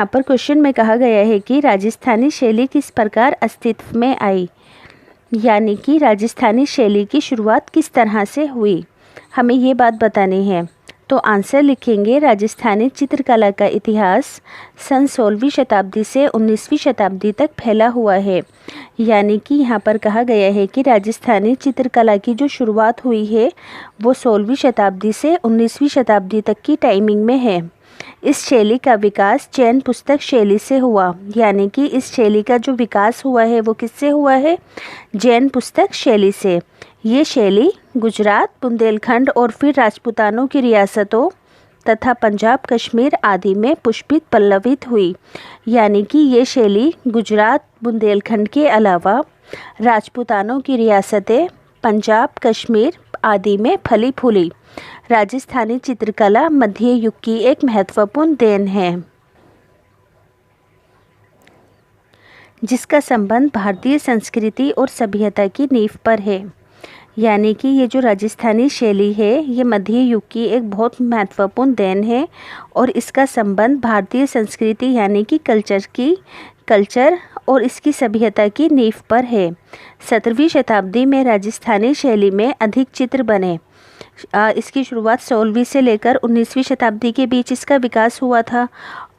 यहाँ पर क्वेश्चन में कहा गया है कि राजस्थानी शैली किस प्रकार अस्तित्व में आई, यानी कि राजस्थानी शैली की शुरुआत किस तरह से हुई, हमें ये बात बतानी है। तो आंसर लिखेंगे, राजस्थानी चित्रकला का इतिहास सन 16वीं शताब्दी से 19वीं शताब्दी तक फैला हुआ है। यानी कि यहाँ पर कहा गया है कि राजस्थानी चित्रकला की जो शुरुआत हुई है वो 16वीं शताब्दी से 19वीं शताब्दी तक की टाइमिंग में है। इस शैली का विकास जैन पुस्तक शैली से हुआ, यानी कि इस शैली का जो विकास हुआ है वो किससे हुआ है, जैन पुस्तक शैली से। ये शैली गुजरात, बुंदेलखंड और फिर राजपूतानों की रियासतों तथा पंजाब, कश्मीर आदि में पुष्पित पल्लवित हुई। यानी कि ये शैली गुजरात, बुंदेलखंड के अलावा राजपूतानों की रियासतें पंजाब, कश्मीर आदि में फली फूली। राजस्थानी चित्रकला मध्य युग की एक महत्वपूर्ण देन है, जिसका संबंध भारतीय संस्कृति और सभ्यता की नींव पर है। यानी कि ये जो राजस्थानी शैली है ये मध्य युग की एक बहुत महत्वपूर्ण देन है और इसका संबंध भारतीय संस्कृति यानी कि कल्चर और इसकी सभ्यता की नींव पर है। 17वीं शताब्दी में राजस्थानी शैली में अधिक चित्र बने। इसकी शुरुआत 16वीं से लेकर 19वीं शताब्दी के बीच इसका विकास हुआ था।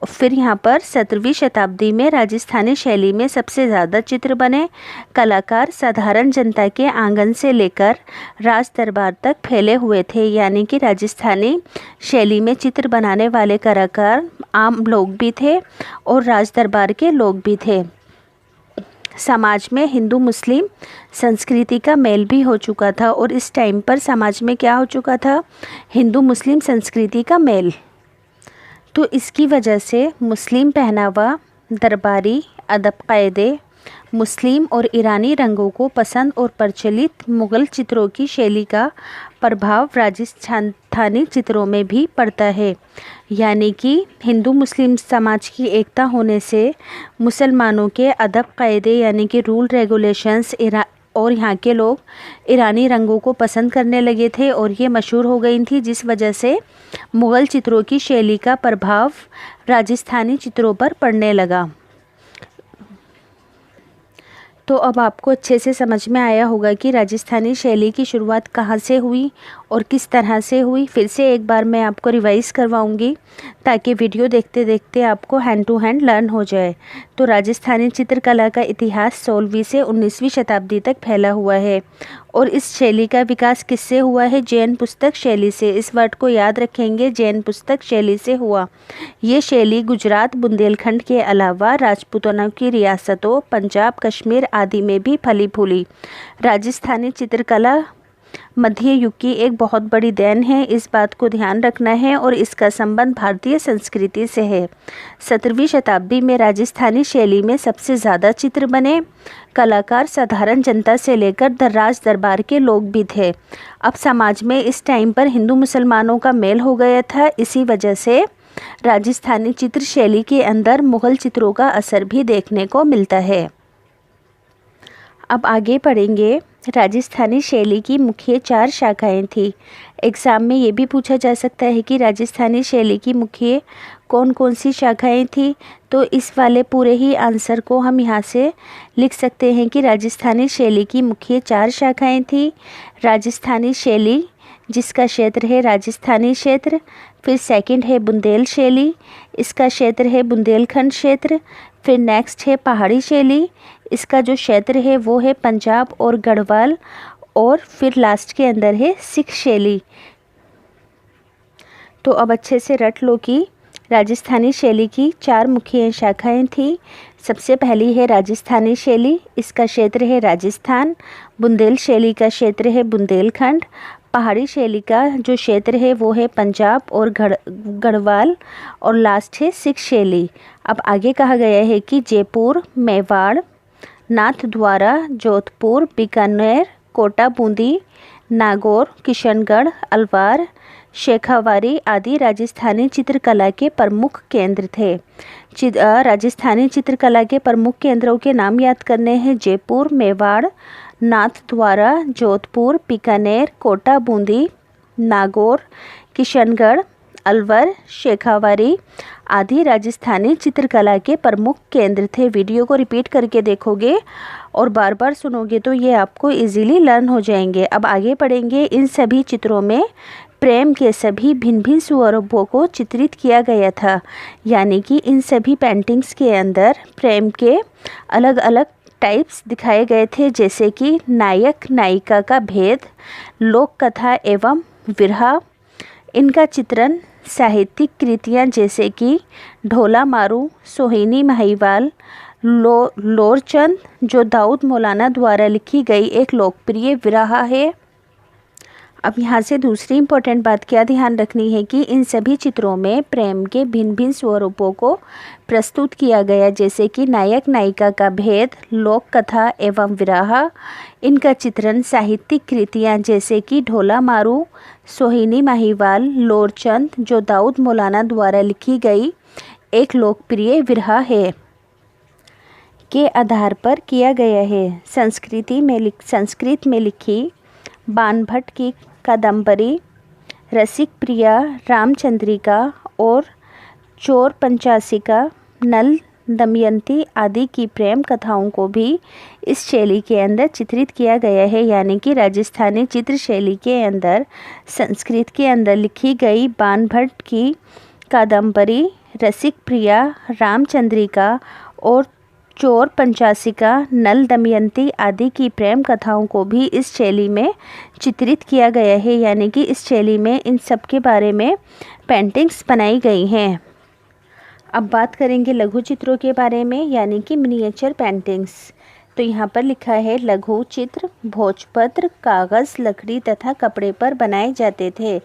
फिर यहाँ पर 17वीं शताब्दी में राजस्थानी शैली में सबसे ज़्यादा चित्र बने। कलाकार साधारण जनता के आंगन से लेकर राज दरबार तक फैले हुए थे। यानी कि राजस्थानी शैली में चित्र बनाने वाले कलाकार आम लोग भी थे और राज दरबार के लोग भी थे। समाज में हिंदू मुस्लिम संस्कृति का मेल भी हो चुका था और इस टाइम पर समाज में क्या हो चुका था, हिंदू मुस्लिम संस्कृति का मेल। तो इसकी वजह से मुस्लिम पहनावा, दरबारी अदब कायदे, मुस्लिम और ईरानी रंगों को पसंद और प्रचलित मुग़ल चित्रों की शैली का प्रभाव राजस्थानी चित्रों में भी पड़ता है। यानी कि हिंदू मुस्लिम समाज की एकता होने से मुसलमानों के अदब कायदे यानी कि रूल रेगुलेशंस और यहाँ के लोग ईरानी रंगों को पसंद करने लगे थे और ये मशहूर हो गई थी, जिस वजह से मुग़ल चित्रों की शैली का प्रभाव राजस्थानी चित्रों पर पड़ने लगा। तो अब आपको अच्छे से समझ में आया होगा कि राजस्थानी शैली की शुरुआत कहाँ से हुई और किस तरह से हुई। फिर से एक बार मैं आपको रिवाइज़ करवाऊंगी ताकि वीडियो देखते देखते आपको हैंड टू हैंड लर्न हो जाए। तो राजस्थानी चित्रकला का इतिहास 16वीं से 19वीं शताब्दी तक फैला हुआ है और इस शैली का विकास किससे हुआ है, जैन पुस्तक शैली से। इस वर्ड को याद रखेंगे, जैन पुस्तक शैली से हुआ। ये शैली गुजरात, बुंदेलखंड के अलावा राजपूताना की रियासतों पंजाब, कश्मीर आदि में भी फली फूली। राजस्थानी चित्रकला मध्य युग की एक बहुत बड़ी देन है, इस बात को ध्यान रखना है और इसका संबंध भारतीय संस्कृति से है। 17वीं शताब्दी में राजस्थानी शैली में सबसे ज़्यादा चित्र बने। कलाकार साधारण जनता से लेकर राज दरबार के लोग भी थे। अब समाज में इस टाइम पर हिंदू मुसलमानों का मेल हो गया था, इसी वजह से राजस्थानी चित्र शैली के अंदर मुग़ल चित्रों का असर भी देखने को मिलता है। अब आगे पढ़ेंगे। राजस्थानी शैली की मुख्य 4 शाखाएं थी। एग्ज़ाम में ये भी पूछा जा सकता है कि राजस्थानी शैली की मुख्य कौन कौन सी शाखाएं थी, तो इस वाले पूरे ही आंसर को हम यहाँ से लिख सकते हैं कि राजस्थानी शैली की मुख्य 4 शाखाएं थी। राजस्थानी शैली जिसका क्षेत्र है राजस्थानी क्षेत्र, फिर सेकंड है बुंदेल शैली, इसका क्षेत्र है बुंदेलखंड क्षेत्र, फिर नेक्स्ट है पहाड़ी शैली, इसका जो क्षेत्र है वो है पंजाब और गढ़वाल, और फिर लास्ट के अंदर है सिख शैली। तो अब अच्छे से रट लो कि राजस्थानी शैली की 4 मुख्य शाखाएं थी। सबसे पहली है राजस्थानी शैली, इसका क्षेत्र है राजस्थान। बुंदेल शैली का क्षेत्र है बुंदेलखंड। पहाड़ी शैली का जो क्षेत्र है वो है पंजाब और गढ़वाल, और लास्ट है सिख शैली। अब आगे कहा गया है कि जयपुर, मेवाड़, नाथद्वारा, जोधपुर, बीकानेर, कोटा बूंदी, नागौर, किशनगढ़, अलवार, शेखावारी आदि राजस्थानी चित्रकला के प्रमुख केंद्र थे। राजस्थानी चित्रकला के प्रमुख केंद्रों के नाम याद करने हैं: जयपुर, मेवाड़, नाथद्वारा, जोधपुर, बीकानेर, कोटा बूंदी, नागौर, किशनगढ़ अलवर, शेखावारी आदि राजस्थानी चित्रकला के प्रमुख केंद्र थे। वीडियो को रिपीट करके देखोगे और बार बार सुनोगे तो ये आपको इजीली लर्न हो जाएंगे। अब आगे पढ़ेंगे। इन सभी चित्रों में प्रेम के सभी भिन्न भिन्न स्वरूपों को चित्रित किया गया था, यानी कि इन सभी पेंटिंग्स के अंदर प्रेम के अलग अलग टाइप्स दिखाए गए थे, जैसे कि नायक नायिका का भेद, लोक कथा एवं विरह। इनका चित्रण साहित्यिक कृतियाँ जैसे कि ढोला मारू, सोहिनी महिवाल, लोरचंद जो दाऊद मौलाना द्वारा लिखी गई एक लोकप्रिय विरह है। अब यहाँ से दूसरी इम्पोर्टेंट बात क्या ध्यान रखनी है कि इन सभी चित्रों में प्रेम के भिन्न भिन्न स्वरूपों को प्रस्तुत किया गया, जैसे कि नायक नायिका का भेद, लोक कथा एवं विरह। इनका चित्रण साहित्यिक कृतियाँ जैसे कि ढोला मारू, सोहिनी महिवाल, लोरचंद जो दाऊद मौलाना द्वारा लिखी गई एक लोकप्रिय विरह है के आधार पर किया गया है। संस्कृत में लिखी बाणभट्ट की कादम्बरी, रसिक प्रिया, रामचंद्रिका और चोर पंचासिका, नल दमयंती आदि की प्रेम कथाओं को भी इस शैली के अंदर चित्रित किया गया है, यानी कि राजस्थानी चित्र शैली के अंदर संस्कृत के अंदर लिखी गई बाणभट्ट की कादम्बरी, रसिक प्रिया, रामचंद्रिका और चोर पंचासिका, नल दमयंती आदि की प्रेम कथाओं को भी इस शैली में चित्रित किया गया है, यानी कि इस शैली में इन सब के बारे में पेंटिंग्स बनाई गई हैं। अब बात करेंगे लघु चित्रों के बारे में, यानी कि मिनिएचर पेंटिंग्स। तो यहाँ पर लिखा है लघु चित्र भोजपत्र, कागज़, लकड़ी तथा कपड़े पर बनाए जाते थे।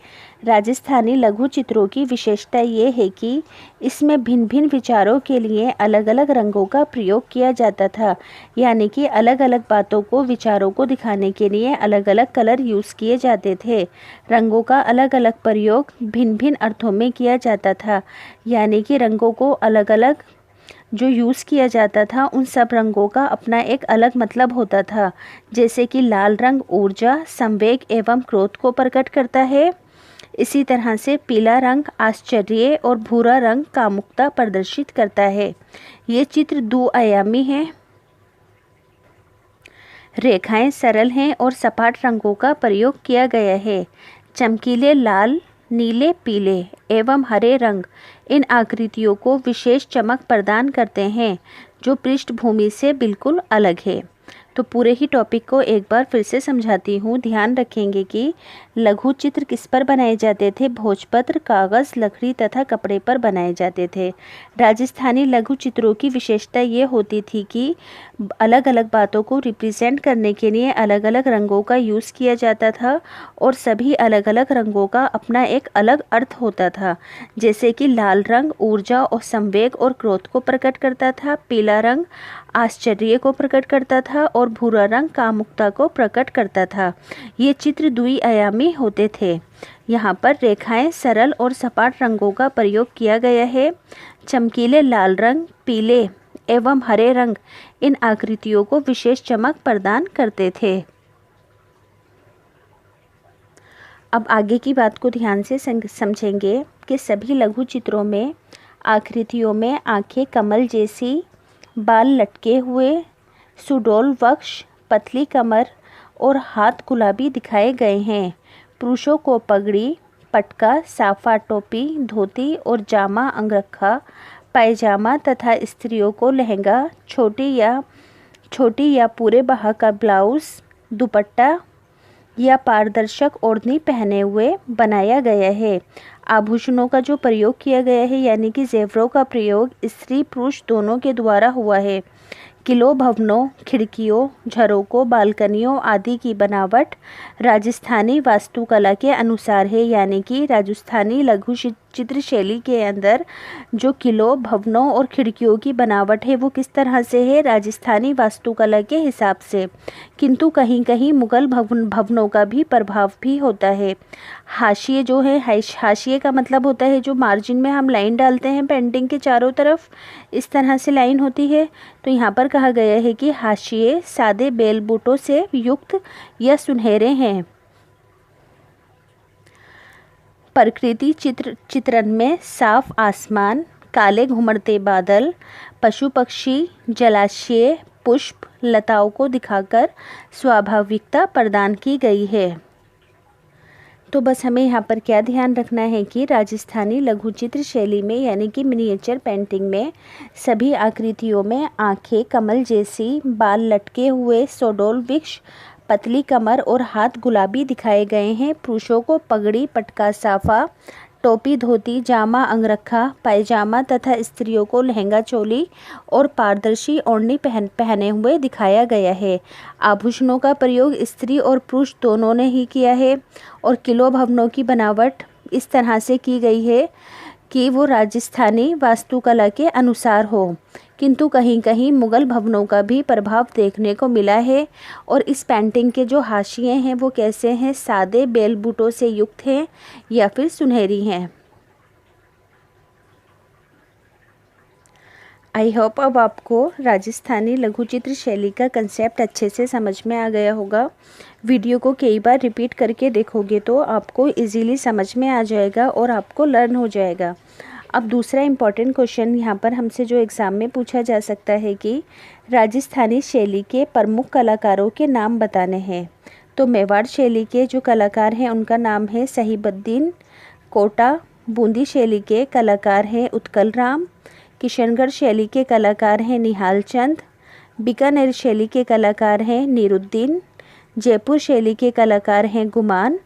राजस्थानी लघु चित्रों की विशेषता ये है कि इसमें भिन्न भिन्न विचारों के लिए अलग अलग रंगों का प्रयोग किया जाता था, यानी कि अलग अलग बातों को, विचारों को दिखाने के लिए अलग अलग कलर यूज़ किए जाते थे। रंगों का अलग अलग प्रयोग भिन्न भिन्न अर्थों में किया जाता था, यानी कि रंगों को अलग अलग जो यूज़ किया जाता था उन सब रंगों का अपना एक अलग मतलब होता था। जैसे कि लाल रंग ऊर्जा, संवेग एवं क्रोध को प्रकट करता है। इसी तरह से पीला रंग आश्चर्य और भूरा रंग कामुकता प्रदर्शित करता है। ये चित्र 2 आयामी है। रेखाएं सरल हैं और सपाट रंगों का प्रयोग किया गया है। चमकीले लाल, नीले, पीले एवं हरे रंग इन आकृतियों को विशेष चमक प्रदान करते हैं, जो पृष्ठभूमि से बिल्कुल अलग है। तो पूरे ही टॉपिक को एक बार फिर से समझाती हूँ। ध्यान रखेंगे कि लघु चित्र किस पर बनाए जाते थे? भोजपत्र, कागज़, लकड़ी तथा कपड़े पर बनाए जाते थे। राजस्थानी लघु चित्रों की विशेषता ये होती थी कि अलग अलग बातों को रिप्रेजेंट करने के लिए अलग अलग रंगों का यूज़ किया जाता था और सभी अलग अलग रंगों का अपना एक अलग अर्थ होता था। जैसे कि लाल रंग ऊर्जा और संवेग और क्रोध को प्रकट करता था, पीला रंग आश्चर्य को प्रकट करता था और भूरा रंग कामुकता को प्रकट करता था। ये चित्र द्विआयामी होते थे। यहाँ पर रेखाएं सरल और सपाट रंगों का प्रयोग किया गया है। चमकीले लाल रंग, पीले एवं हरे रंग इन आकृतियों को विशेष चमक प्रदान करते थे। अब आगे की बात को ध्यान से समझेंगे कि सभी लघु चित्रों में आकृतियों में आंखें कमल जैसी, बाल लटके हुए, सुडौल वक्ष, पतली कमर और हाथ गुलाबी दिखाए गए हैं। पुरुषों को पगड़ी, पटका, साफा, टोपी, धोती और जामा, अंगरखा, पायजामा तथा स्त्रियों को लहंगा, छोटी या पूरे बाह का ब्लाउज, दुपट्टा या पारदर्शक ओढ़नी पहने हुए बनाया गया है। आभूषणों का जो प्रयोग किया गया है, यानी कि जेवरों का प्रयोग स्त्री पुरुष दोनों के द्वारा हुआ है। किलों, भवनों, खिड़कियों, झरोकों, बालकनियों आदि की बनावट राजस्थानी वास्तुकला के अनुसार है, यानी कि राजस्थानी लघु चित्र शैली के अंदर जो किलों, भवनों और खिड़कियों की बनावट है वो किस तरह से है? राजस्थानी वास्तुकला के हिसाब से। किंतु कहीं कहीं मुगल भवनों का भी प्रभाव भी होता है। हाशिए जो है, हाशिए का मतलब होता है जो मार्जिन में हम लाइन डालते हैं पेंटिंग के चारों तरफ, इस तरह से लाइन होती है। तो यहाँ पर कहा गया है कि हाशिए सादे बेल बूटों से युक्त या सुनहरे हैं। प्रकृति चित्रण में साफ आसमान, काले घुमड़ते बादल, पशु पक्षी, जलाशय, पुष्प, लताओं को दिखाकर स्वाभाविकता प्रदान की गई है। तो बस हमें यहाँ पर क्या ध्यान रखना है कि राजस्थानी लघु चित्र शैली में यानी कि मिनिएचर पेंटिंग में सभी आकृतियों में आंखें कमल जैसी, बाल लटके हुए, सोडोल वृक्ष, पतली कमर और हाथ गुलाबी दिखाए गए हैं। पुरुषों को पगड़ी, पटका, साफा, टोपी, धोती, जामा, अंगरखा, पायजामा तथा स्त्रियों को लहंगा, चोली और पारदर्शी ओढ़नी पहने हुए दिखाया गया है। आभूषणों का प्रयोग स्त्री और पुरुष दोनों ने ही किया है और किलो भवनों की बनावट इस तरह से की गई है कि वो राजस्थानी वास्तुकला के अनुसार हो, किंतु कहीं कहीं मुग़ल भवनों का भी प्रभाव देखने को मिला है। और इस पेंटिंग के जो हाशिए हैं वो कैसे हैं, सादे बेल बूटों से युक्त हैं या फिर सुनहरी हैं। आई होप अब आपको राजस्थानी लघु चित्र शैली का कंसेप्ट अच्छे से समझ में आ गया होगा। वीडियो को कई बार रिपीट करके देखोगे तो आपको इजीली समझ में आ जाएगा और आपको लर्न हो जाएगा। अब दूसरा इम्पॉर्टेंट क्वेश्चन यहाँ पर हमसे जो एग्ज़ाम में पूछा जा सकता है कि राजस्थानी शैली के प्रमुख कलाकारों के नाम बताने हैं। तो मेवाड़ शैली के जो कलाकार हैं उनका नाम है सहीबुद्दीन कोटा, बूंदी शैली के कलाकार हैं उत्कल राम, किशनगढ़ शैली के कलाकार हैं निहाल चंद, बीकानेर शैली के कलाकार हैं नीरुद्दीन, जयपुर शैली के कलाकार हैं गुमान,